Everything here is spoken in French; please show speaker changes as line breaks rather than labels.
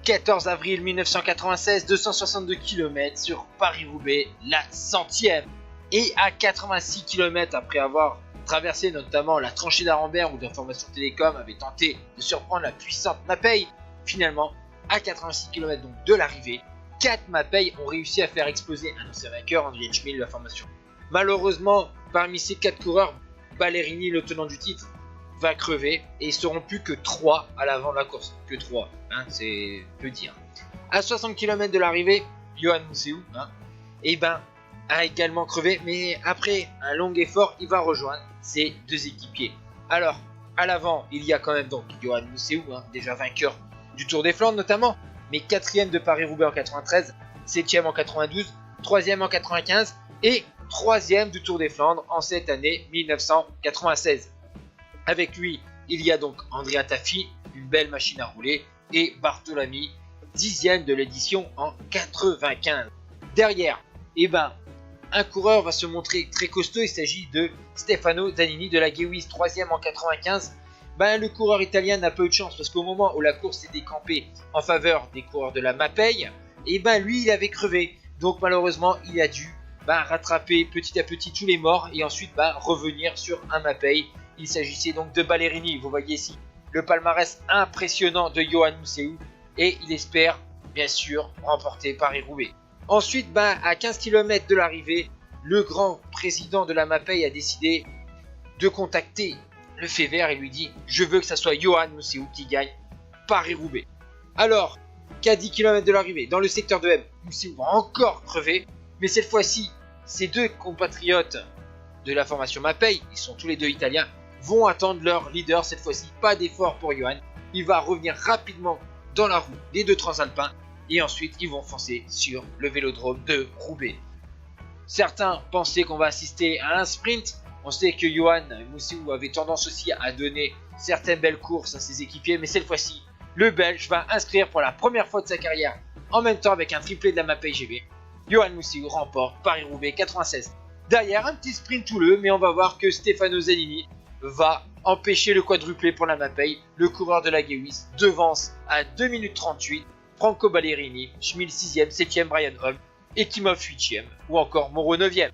14 avril 1996, 262 km sur Paris-Roubaix, la 100e. Et à 86 km après avoir traversé notamment la tranchée d'Arambert où l'Information Télécom avait tenté de surprendre la puissante Mapei, finalement, à 86 km donc de l'arrivée, 4 Mapei ont réussi à faire exploser un ancien vainqueur, Andrien Schmid, la formation. Malheureusement, parmi ces 4 coureurs, Ballerini, le tenant du titre, va crever et ils seront plus que 3 à l'avant de la course. Que 3, hein, c'est peu dire. À 60 km de l'arrivée, Johan Museeuw a également crevé, mais après un long effort, il va rejoindre ses 2 équipiers. Alors, à l'avant, il y a quand même donc Johan Museeuw, déjà vainqueur du Tour des Flandres notamment, mais 4e de Paris-Roubaix en 93, 7e en 92, 3e en 95 et 3e du Tour des Flandres en cette année 1996. Avec lui, il y a donc Andrea Tafi, une belle machine à rouler, et Bartolami, 10e de l'édition en 95. Derrière, un coureur va se montrer très costaud, il s'agit de Stefano Zanini de la Gewis, 3e en 95. Le coureur italien n'a pas eu de chance parce qu'au moment où la course s'est décampée en faveur des coureurs de la Mapei, lui il avait crevé. Donc malheureusement il a dû rattraper petit à petit tous les morts et ensuite revenir sur un Mapei. Il s'agissait donc de Ballerini, vous voyez ici le palmarès impressionnant de Johan Museeuw et il espère bien sûr remporter Paris-Roubaix. Ensuite, à 15 km de l'arrivée, le grand président de la Mapei a décidé de contacter le fait vert et lui dit « Je veux que ça soit Johan Museeuw qui gagne Paris-Roubaix ». Alors, qu'à 10 km de l'arrivée, dans le secteur de M, Museeuw va encore crever, mais cette fois-ci, ses 2 compatriotes de la formation Mapei, ils sont tous les 2 italiens, vont attendre leur leader cette fois-ci. Pas d'effort pour Johan, il va revenir rapidement dans la roue des 2 transalpins et ensuite ils vont foncer sur le vélodrome de Roubaix. Certains pensaient qu'on va assister à un sprint. On sait que Johan Museeuw avait tendance aussi à donner certaines belles courses à ses équipiers, mais cette fois-ci, le Belge va inscrire pour la première fois de sa carrière, en même temps avec un triplé de la Mapei GB. Johan Museeuw remporte Paris-Roubaix 96. Derrière, un petit sprint houleux, mais on va voir que Stefano Zanini va empêcher le quadruplé pour la Mapei. Le coureur de la Gewis devance à 2 minutes 38 Franco Ballerini, Schmid 6e, 7e Brian Holm, Ekimov 8e ou encore Moreau 9e.